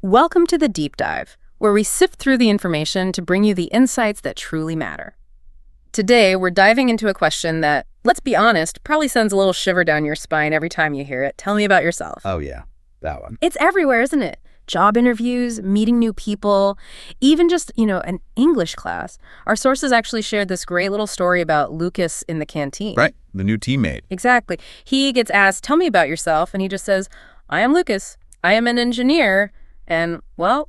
Welcome to the Deep Dive, where we sift through the information to bring you the insights that truly matter. Today, we're diving into a question that, let's be honest, probably sends a little shiver down your spine every time you hear it. Tell me about yourself. Oh, yeah, that one. It's everywhere, isn't it? Job interviews, meeting new people, even just, an English class. Our sources actually shared this great little story about Lucas in the canteen. Right, the new teammate. Exactly. He gets asked, tell me about yourself, and he just says, I am Lucas. I am an engineer. And, well,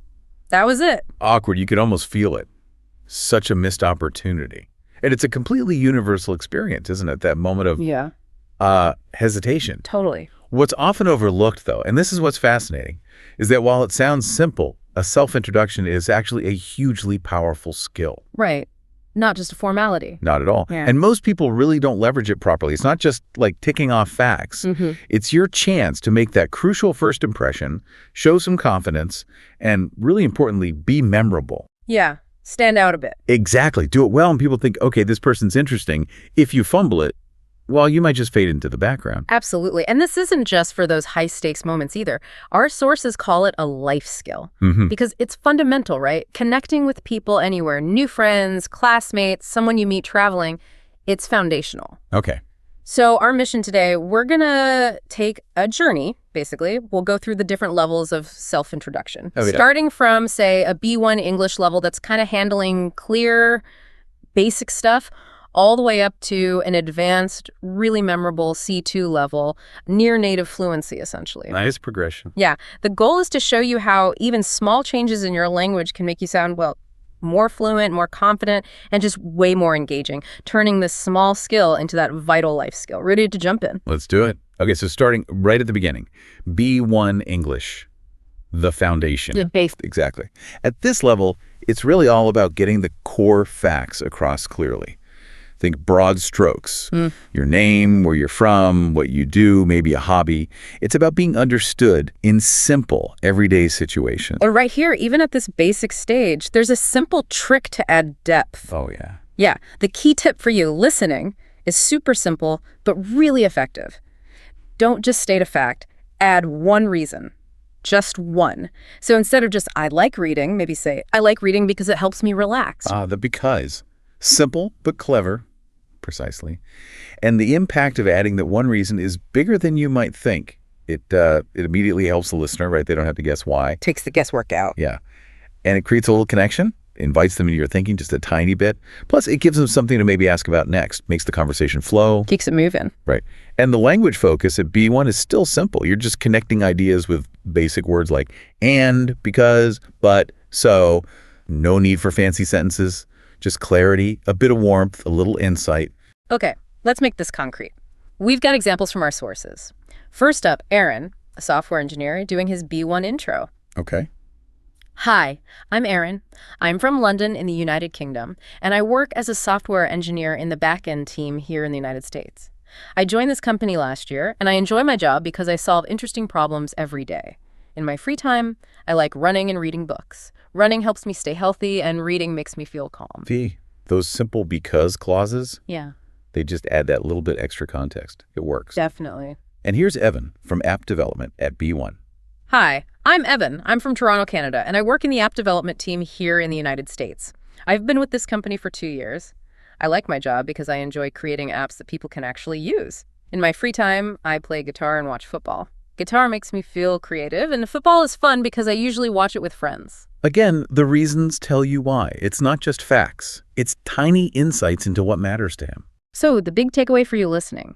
that was it. Awkward. You could almost feel it. Such a missed opportunity. And it's a completely universal experience, isn't it? That moment of hesitation. Totally. What's often overlooked, though, and this is what's fascinating, is that while it sounds simple, a self-introduction is actually a hugely powerful skill. Right. Not just a formality. Not at all. Yeah. And most people really don't leverage it properly. It's not just like ticking off facts. It's your chance to make that crucial first impression, show some confidence, and really importantly, be memorable. Yeah. Stand out a bit. Exactly. Do it well and people think, okay, this person's interesting. If you fumble it, well, you might just fade into the background. Absolutely. And this isn't just for those high-stakes moments either. Our sources call it a life skill because it's fundamental, right? Connecting with people anywhere, new friends, classmates, someone you meet traveling, it's foundational. Okay. So our mission today, we're going to take a journey, basically. We'll go through the different levels of self-introduction. Oh, yeah. Starting from, say, a B1 English level that's kind of handling clear, basic stuff, all the way up to an advanced, really memorable C2 level, near native fluency, essentially. Nice progression. Yeah. The goal is to show you how even small changes in your language can make you sound, well, more fluent, more confident, and just way more engaging, turning this small skill into that vital life skill. Ready to jump in? Let's do it. Okay, so starting right at the beginning, B1 English, the foundation. The base. Exactly. At this level, it's really all about getting the core facts across clearly. Think broad strokes, your name, where you're from, what you do, maybe a hobby. It's about being understood in simple, everyday situations. Or right here, even at this basic stage, there's a simple trick to add depth. Oh, yeah. Yeah, the key tip for you listening is super simple, but really effective. Don't just state a fact, add one reason. Just one. So instead of just, I like reading, maybe say, I like reading because it helps me relax. The because. Simple, but clever. Precisely. And the impact of adding that one reason is bigger than you might think. It immediately helps the listener, right? They don't have to guess why. Takes the guesswork out. Yeah. And it creates a little connection, invites them into your thinking just a tiny bit. Plus, it gives them something to maybe ask about next, makes the conversation flow. Keeps it moving. Right. And the language focus at B1 is still simple. You're just connecting ideas with basic words like and, because, but, so. No need for fancy sentences. Just clarity, a bit of warmth, a little insight. Okay, let's make this concrete. We've got examples from our sources. First up, Aaron, a software engineer, doing his B1 intro. Okay. Hi, I'm Aaron. I'm from London in the United Kingdom, and I work as a software engineer in the back-end team here in the United States. I joined this company last year, and I enjoy my job because I solve interesting problems every day. In my free time, I like running and reading books. Running helps me stay healthy, and reading makes me feel calm. Those simple because clauses, yeah, they just add that little bit extra context. It works. Definitely. And here's Evan from app development at B1. Hi, I'm Evan. I'm from Toronto, Canada, and I work in the app development team here in the United States. I've been with this company for 2 years. I like my job because I enjoy creating apps that people can actually use. In my free time, I play guitar and watch football. Guitar makes me feel creative, and football is fun because I usually watch it with friends. Again, the reasons tell you why. It's not just facts. It's tiny insights into what matters to him. So the big takeaway for you listening,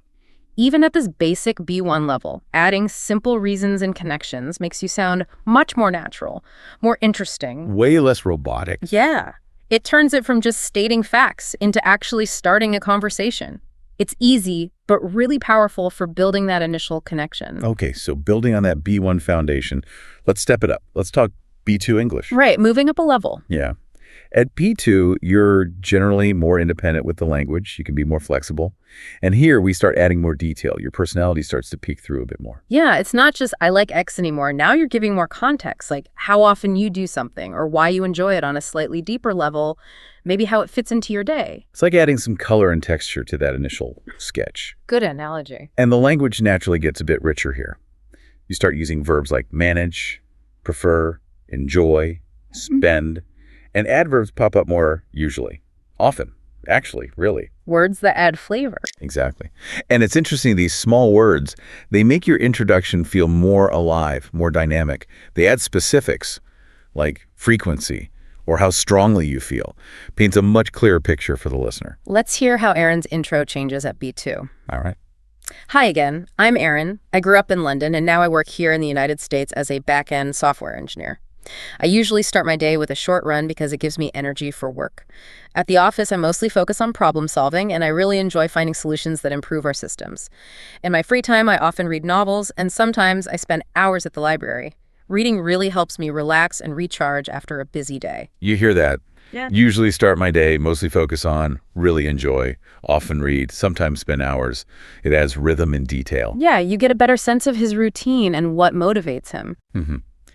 even at this basic B1 level, adding simple reasons and connections makes you sound much more natural, more interesting. Way less robotic. Yeah. It turns it from just stating facts into actually starting a conversation. It's easy, but really powerful for building that initial connection. Okay, so building on that B1 foundation, let's step it up. Let's talk B2 English. Right, moving up a level. Yeah. At B2, you're generally more independent with the language. You can be more flexible. And here we start adding more detail. Your personality starts to peek through a bit more. Yeah, it's not just I like X anymore. Now you're giving more context, like how often you do something or why you enjoy it on a slightly deeper level, maybe how it fits into your day. It's like adding some color and texture to that initial sketch. Good analogy. And the language naturally gets a bit richer here. You start using verbs like manage, prefer, enjoy, spend, and adverbs pop up more usually. Often, actually, really. Words that add flavor. Exactly. And it's interesting, these small words, they make your introduction feel more alive, more dynamic. They add specifics, like frequency, or how strongly you feel. Paints a much clearer picture for the listener. Let's hear how Aaron's intro changes at B2. All right. Hi again, I'm Aaron. I grew up in London, and now I work here in the United States as a back-end software engineer. I usually start my day with a short run because it gives me energy for work. At the office, I mostly focus on problem solving, and I really enjoy finding solutions that improve our systems. In my free time, I often read novels, and sometimes I spend hours at the library. Reading really helps me relax and recharge after a busy day. You hear that? Yeah. Usually start my day, mostly focus on, really enjoy, often read, sometimes spend hours. It adds rhythm and detail. Yeah, you get a better sense of his routine and what motivates him.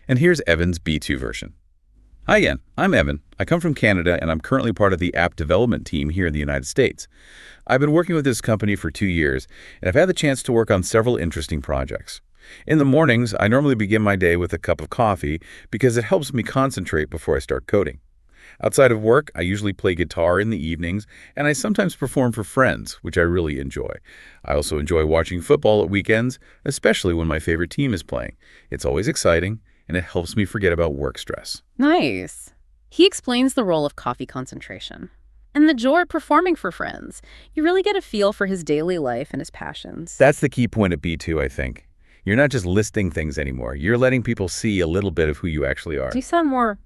And here's Evan's B2 version. Hi again, I'm Evan. I come from Canada, and I'm currently part of the app development team here in the United States. I've been working with this company for 2 years, and I've had the chance to work on several interesting projects. In the mornings, I normally begin my day with a cup of coffee because it helps me concentrate before I start coding. Outside of work, I usually play guitar in the evenings, and I sometimes perform for friends, which I really enjoy. I also enjoy watching football at weekends, especially when my favorite team is playing. It's always exciting, and it helps me forget about work stress. Nice. He explains the role of coffee concentration and the joy of performing for friends. You really get a feel for his daily life and his passions. That's the key point of B2, I think. You're not just listing things anymore. You're letting people see a little bit of who you actually are. You sound more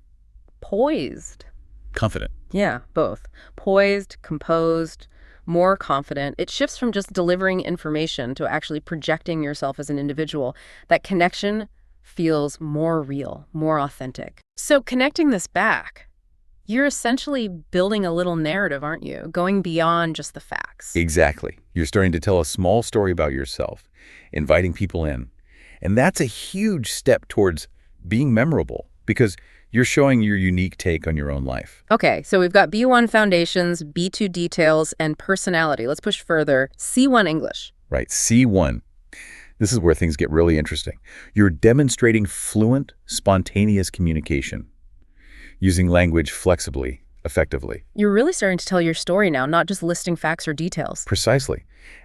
poised. Confident. Yeah, both. Poised, composed, more confident. It shifts from just delivering information to actually projecting yourself as an individual. That connection feels more real, more authentic. So connecting this back, you're essentially building a little narrative, aren't you? Going beyond just the facts. Exactly. You're starting to tell a small story about yourself, inviting people in. And that's a huge step towards being memorable because you're showing your unique take on your own life. Okay, so we've got B1 foundations, B2 details, and personality. Let's push further. C1 English. Right, C1. This is where things get really interesting. You're demonstrating fluent, spontaneous communication, using language flexibly, effectively. You're really starting to tell your story now, not just listing facts or details. Precisely.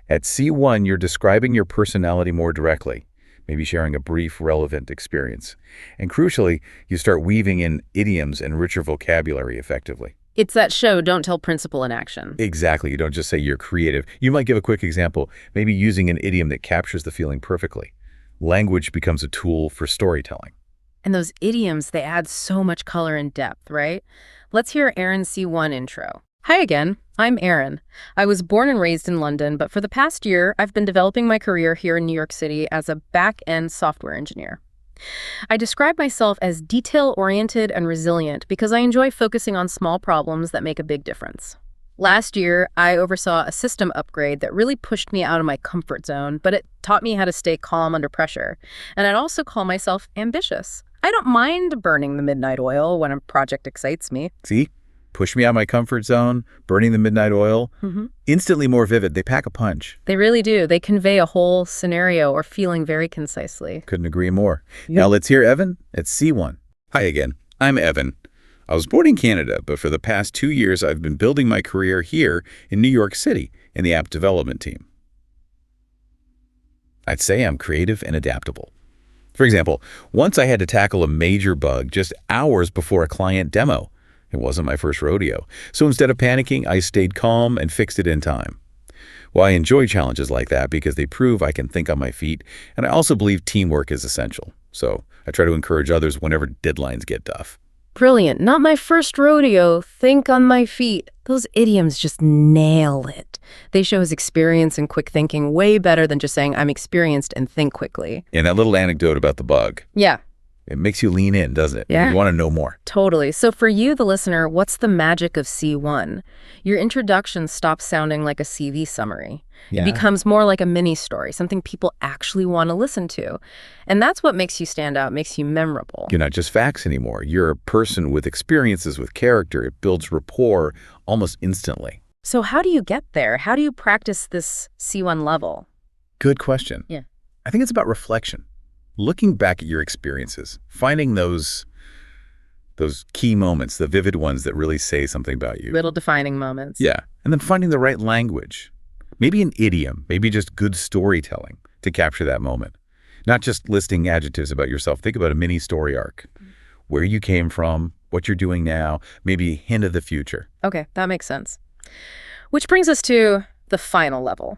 At C1, you're describing your personality more directly, maybe sharing a brief, relevant experience. And crucially, you start weaving in idioms and richer vocabulary effectively. It's that show, don't tell principle in action. Exactly. You don't just say you're creative. You might give a quick example, maybe using an idiom that captures the feeling perfectly. Language becomes a tool for storytelling. And those idioms, they add so much color and depth, right? Let's hear Aaron's C1 intro. Hi again, I'm Aaron. I was born and raised in London, but for the past year, I've been developing my career here in New York City as a back-end software engineer. I describe myself as detail-oriented and resilient because I enjoy focusing on small problems that make a big difference. Last year, I oversaw a system upgrade that really pushed me out of my comfort zone, but it taught me how to stay calm under pressure. And I'd also call myself ambitious. I don't mind burning the midnight oil when a project excites me. See? Push me out of my comfort zone, burning the midnight oil. Instantly more vivid. They pack a punch. They really do. They convey a whole scenario or feeling very concisely. Couldn't agree more. Now let's hear Evan at C1. Hi again. I'm Evan. I was born in Canada, but for the past 2 years, I've been building my career here in New York City in the app development team. I'd say I'm creative and adaptable. For example, once I had to tackle a major bug just hours before a client demo. It wasn't my first rodeo. So instead of panicking, I stayed calm and fixed it in time. Well, I enjoy challenges like that because they prove I can think on my feet, and I also believe teamwork is essential. So I try to encourage others whenever deadlines get tough. Brilliant. Not my first rodeo. Think on my feet. Those idioms just nail it. They show his experience and quick thinking way better than just saying, I'm experienced and think quickly. And that little anecdote about the bug. Yeah. It makes you lean in, doesn't it? Yeah. You want to know more. Totally. So for you, the listener, what's the magic of C1? Your introduction stops sounding like a CV summary. Yeah. It becomes more like a mini story, something people actually want to listen to. And that's what makes you stand out, makes you memorable. You're not just facts anymore. You're a person with experiences, with character. It builds rapport almost instantly. So how do you get there? How do you practice this C1 level? Good question. Yeah. I think it's about reflection. Looking back at your experiences, finding those Those key moments, the vivid ones that really say something about you. Little defining moments. Yeah. And then finding the right language. Maybe an idiom, maybe just good storytelling to capture that moment. Not just listing adjectives about yourself. Think about a mini story arc. Where you came from, what you're doing now, maybe a hint of the future. Okay, that makes sense. Which brings us to the final level.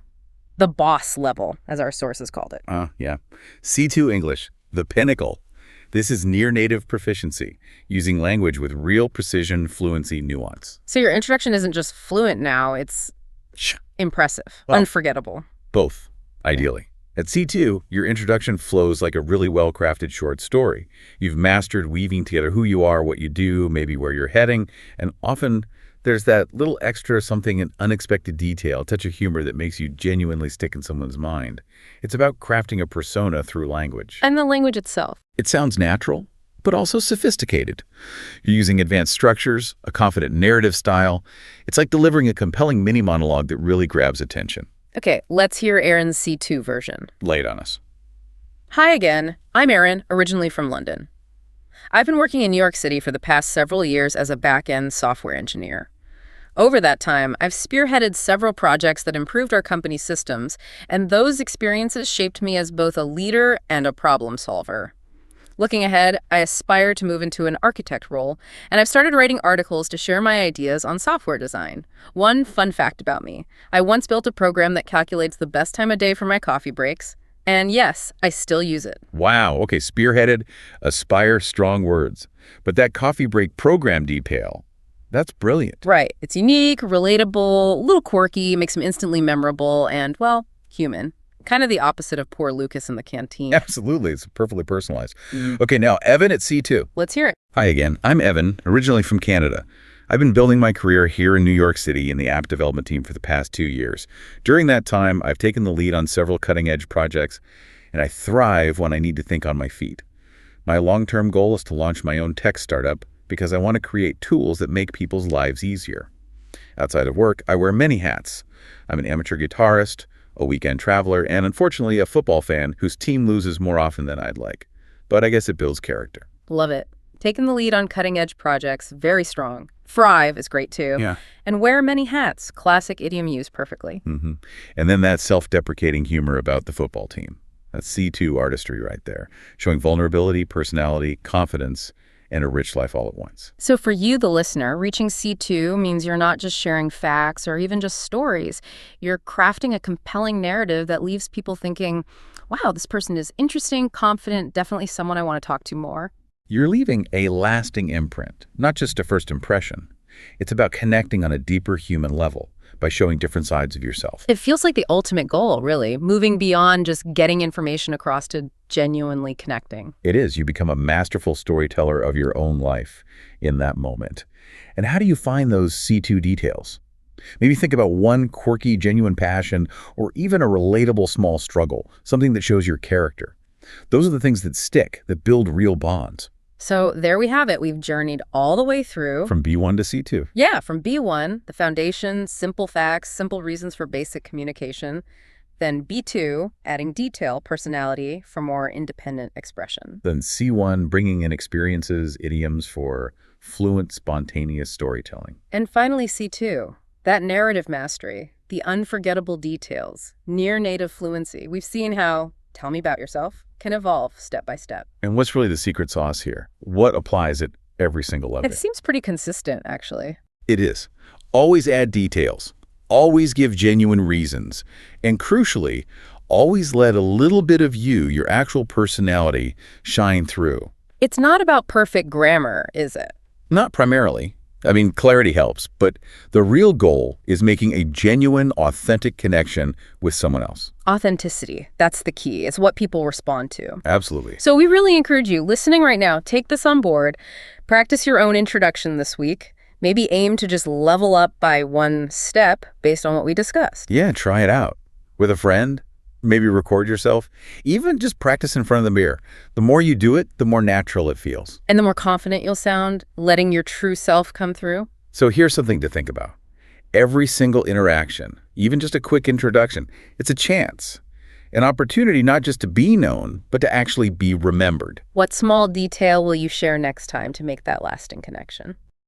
The boss level, as our sources called it. Yeah. C2 English, the pinnacle. This is near native proficiency, using language with real precision, fluency, nuance. So your introduction isn't just fluent now, it's impressive, unforgettable. Both, ideally. At C2, your introduction flows like a really well-crafted short story. You've mastered weaving together who you are, what you do, maybe where you're heading, and often there's that little extra something, an unexpected detail, a touch of humor that makes you genuinely stick in someone's mind. It's about crafting a persona through language. And the language itself. It sounds natural, but also sophisticated. You're using advanced structures, a confident narrative style. It's like delivering a compelling mini-monologue that really grabs attention. Okay, let's hear Aaron's C2 version. Lay it on us. Hi again. I'm Aaron, originally from London. I've been working in New York City for the past several years as a back-end software engineer. Over that time, I've spearheaded several projects that improved our company's systems, and those experiences shaped me as both a leader and a problem solver. Looking ahead, I aspire to move into an architect role, and I've started writing articles to share my ideas on software design. One fun fact about me, I once built a program that calculates the best time of day for my coffee breaks, and yes, I still use it. Wow, okay, spearheaded, aspire, strong words. But that coffee break program detail, that's brilliant. Right. It's unique, relatable, a little quirky, makes them instantly memorable, and, well, human. Kind of the opposite of poor Lucas in the canteen. Absolutely. It's perfectly personalized. Okay, now, Evan at C2. Let's hear it. Hi again. I'm Evan, originally from Canada. I've been building my career here in New York City in the app development team for the past 2 years. During that time, I've taken the lead on several cutting-edge projects, and I thrive when I need to think on my feet. My long-term goal is to launch my own tech startup because I want to create tools that make people's lives easier. Outside of work, I wear many hats. I'm an amateur guitarist, a weekend traveler, and unfortunately a football fan whose team loses more often than I'd like. But I guess it builds character. Love it. Taking the lead on cutting-edge projects, very strong. Thrive is great too. Yeah. And wear many hats, classic idiom used perfectly. And then that self-deprecating humor about the football team. That's C2 artistry right there, showing vulnerability, personality, confidence, and a rich life all at once. So for you, the listener, reaching C2 means you're not just sharing facts or even just stories. You're crafting a compelling narrative that leaves people thinking, wow, this person is interesting, confident, definitely someone I want to talk to more. You're leaving a lasting imprint, not just a first impression. It's about connecting on a deeper human level by showing different sides of yourself. It feels like the ultimate goal, really, moving beyond just getting information across to genuinely connecting. It is. You become a masterful storyteller of your own life in that moment. And how do you find those C2 details? Maybe think about one quirky, genuine passion, or even a relatable small struggle, something that shows your character. Those are the things that stick, that build real bonds. So there we have it. We've journeyed all the way through. From B1 to C2. Yeah, from B1, the foundation, simple facts, simple reasons for basic communication. Then B2, adding detail, personality for more independent expression. Then C1, bringing in experiences, idioms for fluent, spontaneous storytelling. And finally C2, that narrative mastery, the unforgettable details, near native fluency. We've seen how tell me about yourself can evolve step by step. And what's really the secret sauce here? What applies at every single level? It seems pretty consistent, actually. It is. Always add details. Always give genuine reasons. And crucially, always let a little bit of you, your actual personality, shine through. It's not about perfect grammar, is it? Not primarily. I mean, clarity helps, but the real goal is making a genuine, authentic connection with someone else. Authenticity, that's the key. It's what people respond to. Absolutely. So we really encourage you, listening right now, take this on board. Practice your own introduction this week. Maybe aim to just level up by one step based on what we discussed. Yeah, try it out. With a friend, maybe record yourself. Even just practice in front of the mirror. The more you do it, the more natural it feels. And the more confident you'll sound, letting your true self come through. So here's something to think about. Every single interaction, even just a quick introduction, it's a chance. An opportunity not just to be known, but to actually be remembered. What small detail will you share next time to make that lasting connection?